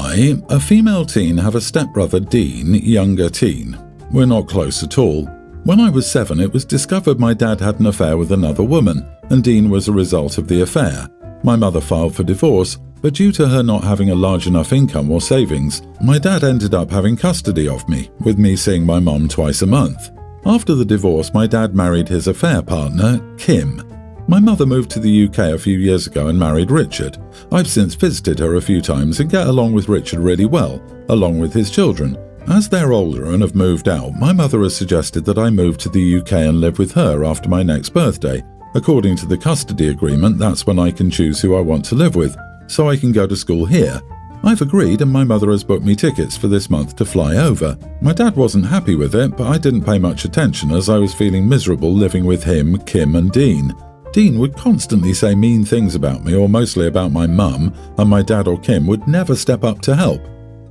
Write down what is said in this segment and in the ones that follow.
I, a female teen, have a stepbrother Dean, younger teen. We're not close at all. When I was 7, it was discovered my dad had an affair with another woman, and Dean was a result of the affair. My mother filed for divorce, but due to her not having a large enough income or savings, my dad ended up having custody of me, with me seeing my mom twice a month. After the divorce, my dad married his affair partner, Kim. My mother moved to the UK a few years ago and married Richard. I've since visited her a few times and get along with Richard really well, along with his children. As they're older and have moved out, my mother has suggested that I move to the UK and live with her after my next birthday. According to the custody agreement, that's when I can choose who I want to live with, so I can go to school here. I've agreed, and my mother has booked me tickets for this month to fly over. My dad wasn't happy with it, but I didn't pay much attention as I was feeling miserable living with him, Kim and Dean. Dean would constantly say mean things about me, or mostly about my mum, and my dad or Kim would never step up to help.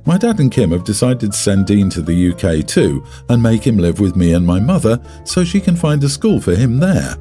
My dad and Kim have decided to send Dean to the UK too and make him live with me and my mother so she can find a school for him there.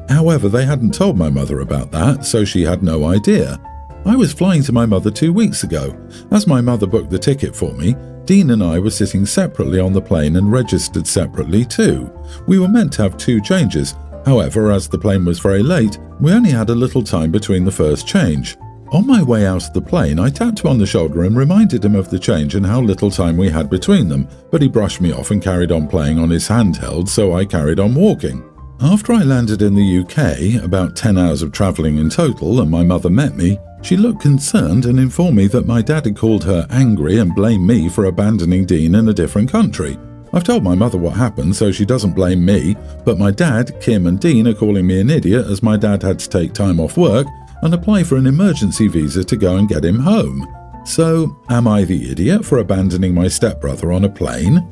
However, they hadn't told my mother about that, so she had no idea. I was flying to my mother 2 weeks ago. As my mother booked the ticket for me, Dean and I were sitting separately on the plane and registered separately too. We were meant to have 2 changes. However, as the plane was very late, we only had a little time between the first change. On my way out of the plane, I tapped him on the shoulder and reminded him of the change and how little time we had between them, but he brushed me off and carried on playing on his handheld, so I carried on walking. After I landed in the UK, about 10 hours of travelling in total, and my mother met me, she looked concerned and informed me that my dad had called her angry and blamed me for abandoning Dean in a different country. I've told my mother what happened, so she doesn't blame me, but my dad, Kim and Dean are calling me an idiot as my dad had to take time off work and apply for an emergency visa to go and get him home. So, am I the idiot for abandoning my stepbrother on a plane?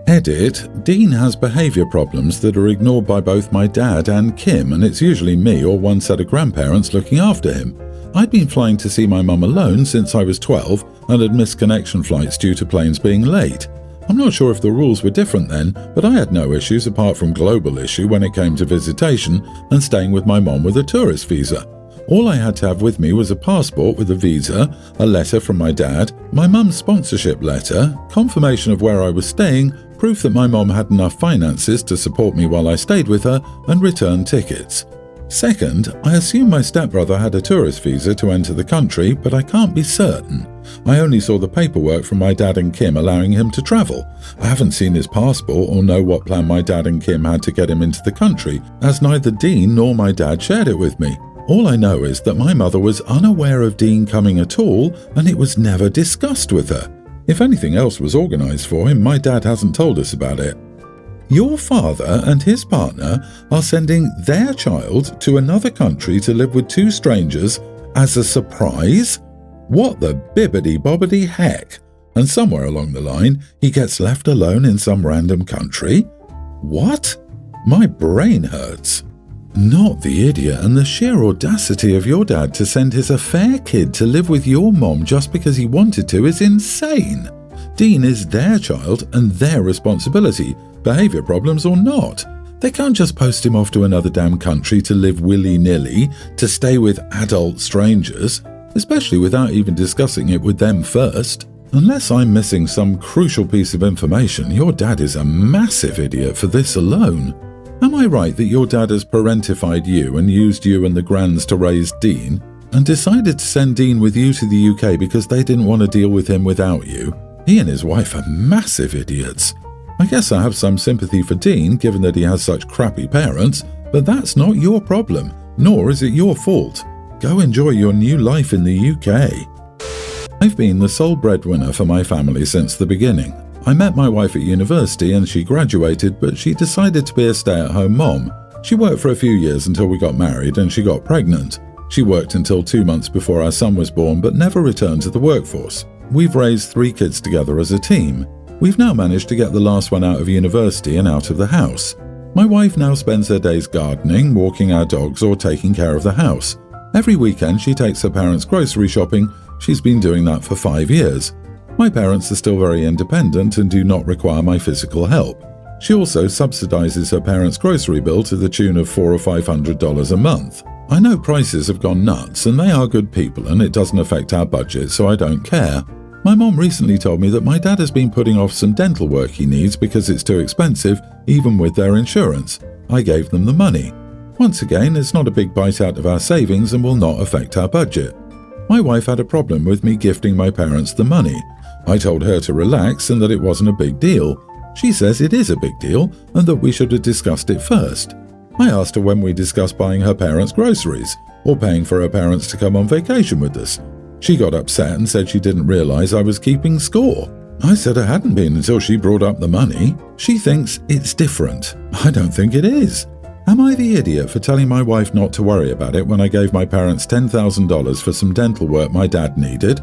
Edit, Dean has behaviour problems that are ignored by both my dad and Kim, and it's usually me or one set of grandparents looking after him. I'd been flying to see my mum alone since I was 12 and had missed connection flights due to planes being late. I'm not sure if the rules were different then, but I had no issues apart from global issue when it came to visitation and staying with my mom with a tourist visa. All I had to have with me was a passport with a visa, a letter from my dad, my mum's sponsorship letter, confirmation of where I was staying, proof that my mom had enough finances to support me while I stayed with her, and return tickets. Second, I assume my stepbrother had a tourist visa to enter the country, but I can't be certain. I only saw the paperwork from my dad and Kim allowing him to travel. I haven't seen his passport or know what plan my dad and Kim had to get him into the country, as neither Dean nor my dad shared it with me. All I know is that my mother was unaware of Dean coming at all, and it was never discussed with her. If anything else was organised for him, my dad hasn't told us about it. Your father and his partner are sending their child to another country to live with 2 strangers as a surprise? What the bibbidi-bobbidi heck? And somewhere along the line, he gets left alone in some random country? What? My brain hurts. Not the idiot, and the sheer audacity of your dad to send his affair kid to live with your mom just because he wanted to is insane. Dean is their child and their responsibility, behaviour problems or not. They can't just post him off to another damn country to live willy-nilly, to stay with adult strangers, especially without even discussing it with them first. Unless I'm missing some crucial piece of information, your dad is a massive idiot for this alone. Am I right that your dad has parentified you and used you and the grands to raise Dean, and decided to send Dean with you to the UK because they didn't want to deal with him without you? He and his wife are massive idiots. I guess I have some sympathy for Dean, given that he has such crappy parents, but that's not your problem, nor is it your fault. Go enjoy your new life in the UK. I've been the sole breadwinner for my family since the beginning. I met my wife at university and she graduated, but she decided to be a stay-at-home mom. She worked for a few years until we got married and she got pregnant. She worked until 2 months before our son was born, but never returned to the workforce. We've raised 3 kids together as a team. We've now managed to get the last one out of university and out of the house. My wife now spends her days gardening, walking our dogs, or taking care of the house. Every weekend she takes her parents grocery shopping. She's been doing that for 5 years. My parents are still very independent and do not require my physical help. She also subsidizes her parents' grocery bill to the tune of $400 or $500 a month. I know prices have gone nuts and they are good people and it doesn't affect our budget, so I don't care. My mom recently told me that my dad has been putting off some dental work he needs because it's too expensive, even with their insurance. I gave them the money. Once again, it's not a big bite out of our savings and will not affect our budget. My wife had a problem with me gifting my parents the money. I told her to relax and that it wasn't a big deal. She says it is a big deal and that we should have discussed it first. I asked her when we discussed buying her parents groceries or paying for her parents to come on vacation with us. She got upset and said she didn't realize I was keeping score. I said I hadn't been until she brought up the money. She thinks it's different. I don't think it is. Am I the idiot for telling my wife not to worry about it when I gave my parents $10,000 for some dental work my dad needed?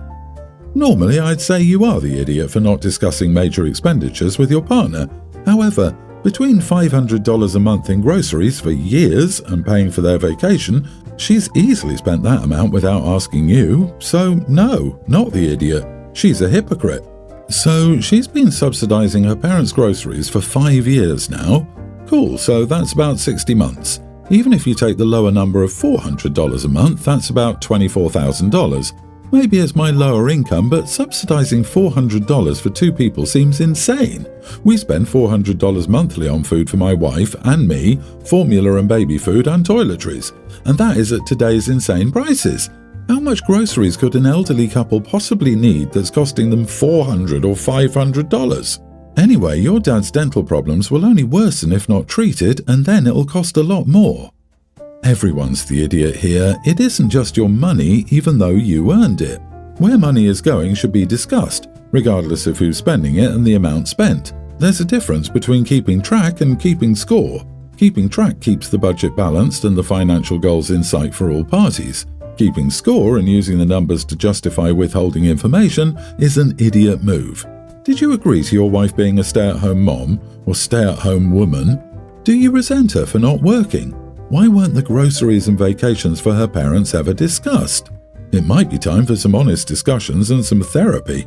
Normally, I'd say you are the idiot for not discussing major expenditures with your partner. However, between $500 a month in groceries for years and paying for their vacation, she's easily spent that amount without asking you. So no, not the idiot. She's a hypocrite. So she's been subsidizing her parents' groceries for 5 years now. Cool, so that's about 60 months. Even if you take the lower number of $400 a month, that's about $24,000. Maybe it's my lower income, but subsidizing $400 for 2 people seems insane. We spend $400 monthly on food for my wife and me, formula and baby food and toiletries. And that is at today's insane prices. How much groceries could an elderly couple possibly need that's costing them $400 or $500? Anyway, your dad's dental problems will only worsen if not treated, and then it'll cost a lot more. Everyone's the idiot here. It isn't just your money, even though you earned it. Where money is going should be discussed, regardless of who's spending it and the amount spent. There's a difference between keeping track and keeping score. Keeping track keeps the budget balanced and the financial goals in sight for all parties. Keeping score and using the numbers to justify withholding information is an idiot move. Did you agree to your wife being a stay-at-home mom or stay-at-home woman? Do you resent her for not working? Why weren't the groceries and vacations for her parents ever discussed? It might be time for some honest discussions and some therapy.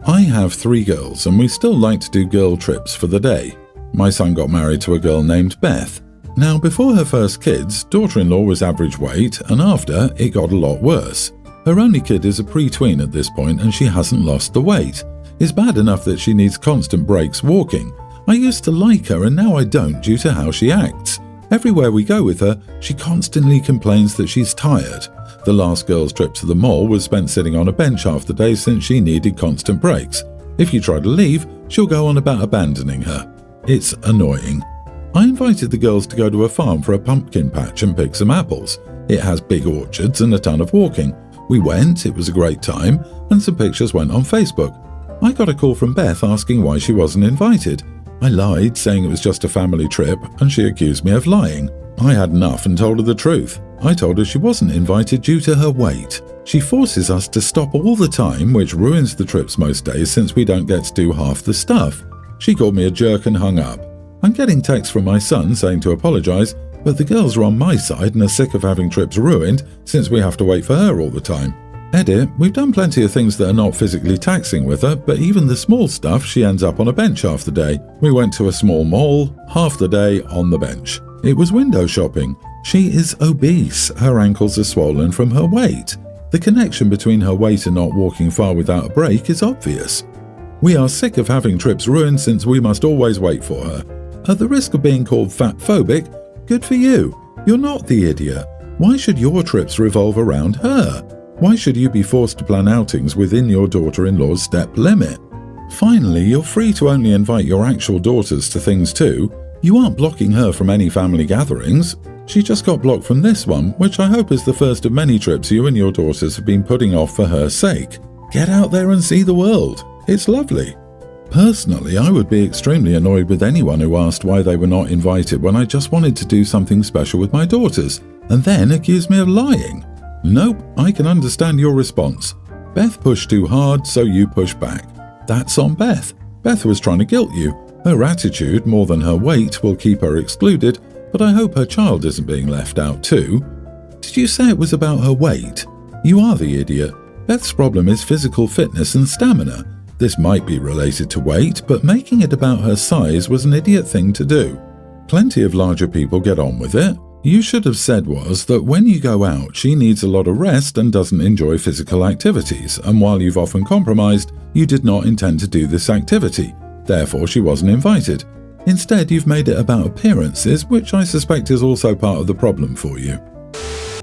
I have 3 girls and we still like to do girl trips for the day. My son got married to a girl named Beth. Now, before her first kids, daughter-in-law was average weight, and after, it got a lot worse. Her only kid is a pre-tween at this point and she hasn't lost the weight. It's bad enough that she needs constant breaks walking. I used to like her and now I don't due to how she acts. Everywhere we go with her, she constantly complains that she's tired. The last girls' trip to the mall was spent sitting on a bench half the day since she needed constant breaks. If you try to leave, she'll go on about abandoning her. It's annoying. I invited the girls to go to a farm for a pumpkin patch and pick some apples. It has big orchards and a ton of walking. We went, it was a great time, and some pictures went on Facebook. I got a call from Beth asking why she wasn't invited. I lied, saying it was just a family trip, and she accused me of lying. I had enough and told her the truth. I told her she wasn't invited due to her weight. She forces us to stop all the time, which ruins the trips most days since we don't get to do half the stuff. She called me a jerk and hung up. I'm getting texts from my son saying to apologize, but the girls are on my side and are sick of having trips ruined since we have to wait for her all the time. Edit, we've done plenty of things that are not physically taxing with her, but even the small stuff, she ends up on a bench half the day. We went to a small mall, half the day on the bench. It was window shopping. She is obese. Her ankles are swollen from her weight. The connection between her weight and not walking far without a break is obvious. We are sick of having trips ruined since we must always wait for her. At the risk of being called fat-phobic, good for you. You're not the idiot. Why should your trips revolve around her? Why should you be forced to plan outings within your daughter-in-law's step limit? Finally, you're free to only invite your actual daughters to things too. You aren't blocking her from any family gatherings. She just got blocked from this one, which I hope is the first of many trips you and your daughters have been putting off for her sake. Get out there and see the world. It's lovely. Personally, I would be extremely annoyed with anyone who asked why they were not invited when I just wanted to do something special with my daughters, and then accused me of lying. Nope, I can understand your response. Beth pushed too hard, so you push back. That's on Beth. Beth was trying to guilt you. Her attitude, more than her weight, will keep her excluded, but I hope her child isn't being left out too. Did you say it was about her weight? You are the idiot. Beth's problem is physical fitness and stamina. This might be related to weight, but making it about her size was an idiot thing to do. Plenty of larger people get on with it. you should have said was that when you go out, she needs a lot of rest and doesn't enjoy physical activities, and while you've often compromised, you did not intend to do this activity. Therefore, she wasn't invited. Instead, you've made it about appearances, which I suspect is also part of the problem for you.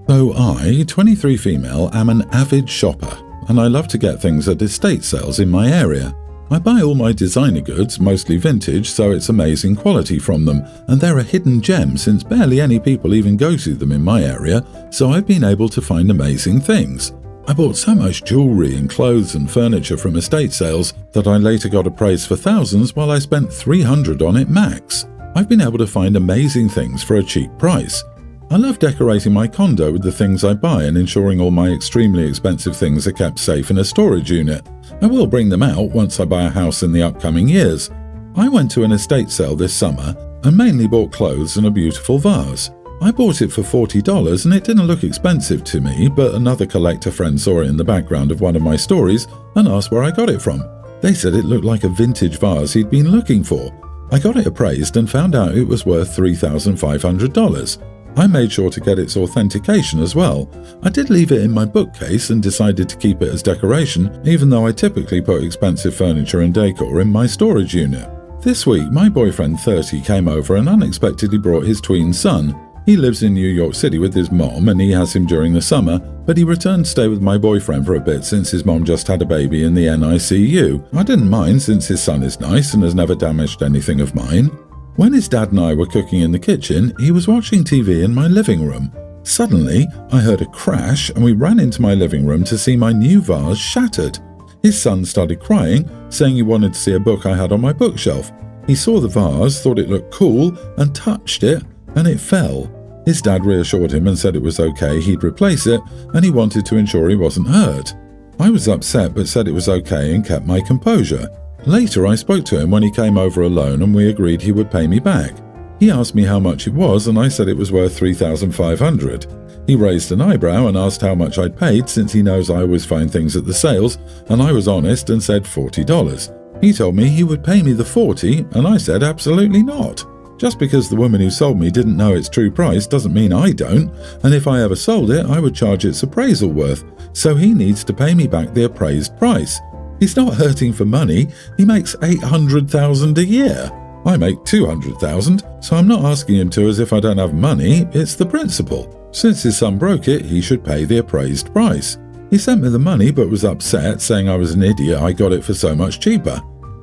So I, 23 female, am an avid shopper, and I love to get things at estate sales in my area. I buy all my designer goods, mostly vintage, so it's amazing quality from them, and they're a hidden gem since barely any people even go to them in my area, so I've been able to find amazing things. I bought so much jewellery and clothes and furniture from estate sales that I later got appraised for thousands while I spent $300 on it max. I've been able to find amazing things for a cheap price. I love decorating my condo with the things I buy and ensuring all my extremely expensive things are kept safe in a storage unit. I will bring them out once I buy a house in the upcoming years. I went to an estate sale this summer and mainly bought clothes and a beautiful vase. I bought it for $40 and it didn't look expensive to me, but another collector friend saw it in the background of one of my stories and asked where I got it from. They said it looked like a vintage vase he'd been looking for. I got it appraised and found out it was worth $3,500. I made sure to get its authentication as well. I did leave it in my bookcase and decided to keep it as decoration, even though I typically put expensive furniture and decor in my storage unit. This week, my boyfriend 30 came over and unexpectedly brought his tween son. He lives in New York City with his mom and he has him during the summer, but he returned to stay with my boyfriend for a bit since his mom just had a baby in the NICU. I didn't mind since his son is nice and has never damaged anything of mine. When his dad and I were cooking in the kitchen, he was watching TV in my living room. Suddenly, I heard a crash and we ran into my living room to see my new vase shattered. His son started crying, saying he wanted to see a book I had on my bookshelf. He saw the vase, thought it looked cool, and touched it, and it fell. His dad reassured him and said it was okay, he'd replace it, and he wanted to ensure he wasn't hurt. I was upset but said it was okay and kept my composure. Later, I spoke to him when he came over alone and we agreed he would pay me back. He asked me how much it was and I said it was worth $3,500. He raised an eyebrow and asked how much I'd paid since he knows I always find things at the sales, and I was honest and said $40. He told me he would pay me the $40 and I said absolutely not. Just because the woman who sold me didn't know its true price doesn't mean I don't, and if I ever sold it, I would charge its appraisal worth, so he needs to pay me back the appraised price. He's not hurting for money, he makes $800,000 a year. I make $200,000, so I'm not asking him to as if I don't have money, it's the principle. Since his son broke it, he should pay the appraised price. He sent me the money but was upset, saying I was an idiot I got it for so much cheaper.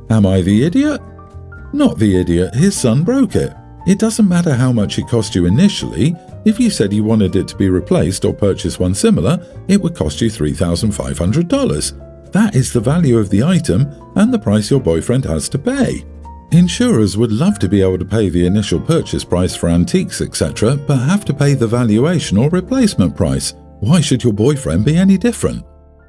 Am I the idiot? Not the idiot, his son broke it. It doesn't matter how much it cost you initially. If you said you wanted it to be replaced or purchase one similar, it would cost you $3,500. That is the value of the item and the price your boyfriend has to pay. Insurers would love to be able to pay the initial purchase price for antiques, etc., but have to pay the valuation or replacement price. Why should your boyfriend be any different?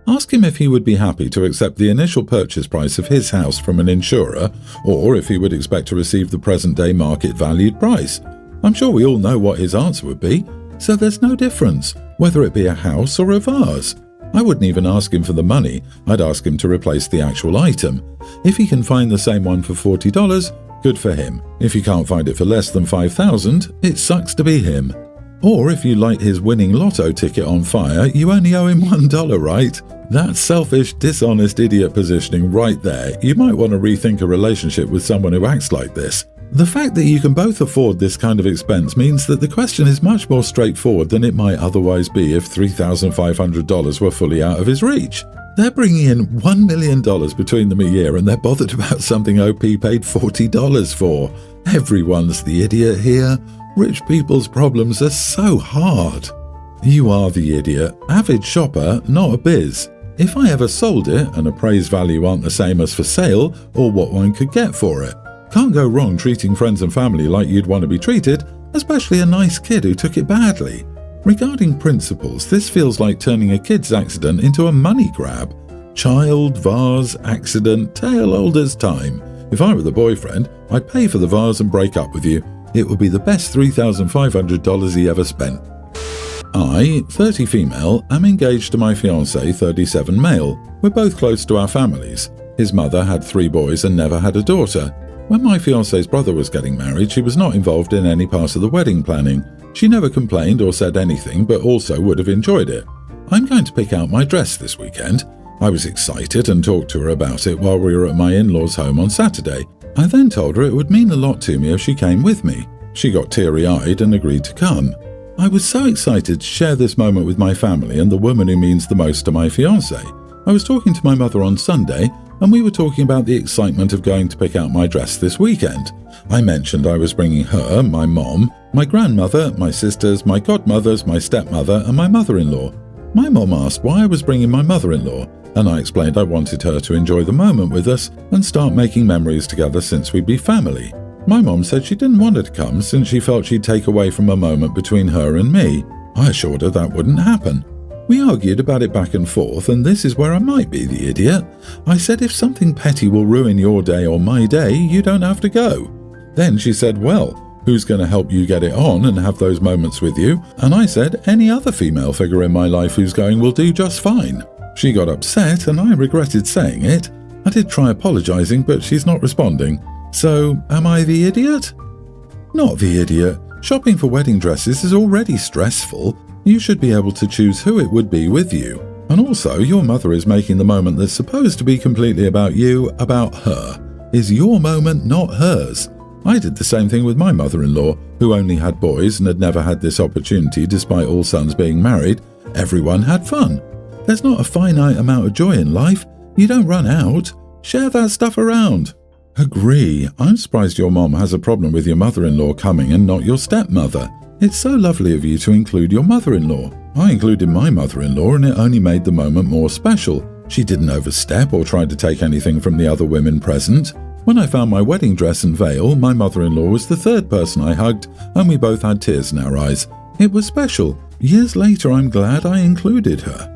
Ask him if he would be happy to accept the initial purchase price of his house from an insurer, or if he would expect to receive the present-day market-valued price. I'm sure we all know what his answer would be, so there's no difference, whether it be a house or a vase. I wouldn't even ask him for the money, I'd ask him to replace the actual item. If he can find the same one for $40, good for him. If he can't find it for less than $5,000, it sucks to be him. Or if you light his winning lotto ticket on fire, you only owe him $1, right? That's selfish, dishonest idiot positioning right there. You might want to rethink a relationship with someone who acts like this. The fact that you can both afford this kind of expense means that the question is much more straightforward than it might otherwise be if $3,500 were fully out of his reach. They're bringing in $1 million between them a year and they're bothered about something OP paid $40 for. Everyone's the idiot here. Rich people's problems are so hard. You are the idiot. Avid shopper, not a biz. If I ever sold it, and appraised value aren't the same as for sale or what one could get for it. Can't go wrong treating friends and family like you'd want to be treated, especially a nice kid who took it badly. Regarding principles, this feels like turning a kid's accident into a money grab. Child, vase, accident, tale old as time. If I were the boyfriend, I'd pay for the vase and break up with you. It would be the best $3,500 he ever spent. I, 30 female, am engaged to my fiancé, 37 male. We're both close to our families. His mother had 3 boys and never had a daughter. When my fiancé's brother was getting married, she was not involved in any part of the wedding planning. She never complained or said anything, but also would have enjoyed it. I'm going to pick out my dress this weekend. I was excited and talked to her about it while we were at my in-laws' home on Saturday. I then told her it would mean a lot to me if she came with me. She got teary-eyed and agreed to come. I was so excited to share this moment with my family and the woman who means the most to my fiancé. I was talking to my mother on Sunday, and we were talking about the excitement of going to pick out my dress this weekend. I mentioned I was bringing her, my mom, my grandmother, my sisters, my godmothers, my stepmother, and my mother-in-law. My mom asked why I was bringing my mother-in-law, and I explained I wanted her to enjoy the moment with us and start making memories together since we'd be family. My mom said she didn't want her to come since she felt she'd take away from a moment between her and me. I assured her that wouldn't happen. We argued about it back and forth, and this is where I might be the idiot. I said if something petty will ruin your day or my day, you don't have to go. Then she said, well, who's going to help you get it on and have those moments with you? And I said, any other female figure in my life who's going will do just fine. She got upset, and I regretted saying it. I did try apologizing, but she's not responding. So, am I the idiot? Not the idiot. Shopping for wedding dresses is already stressful. You should be able to choose who it would be with you. And also, your mother is making the moment that's supposed to be completely about you, about her. Is your moment, not hers. I did the same thing with my mother-in-law, who only had boys and had never had this opportunity despite all sons being married. Everyone had fun. There's not a finite amount of joy in life. You don't run out. Share that stuff around. Agree. I'm surprised your mom has a problem with your mother-in-law coming and not your stepmother. It's so lovely of you to include your mother-in-law. I included my mother-in-law and it only made the moment more special. She didn't overstep or try to take anything from the other women present. When I found my wedding dress and veil, my mother-in-law was the third person I hugged and we both had tears in our eyes. It was special. Years later, I'm glad I included her.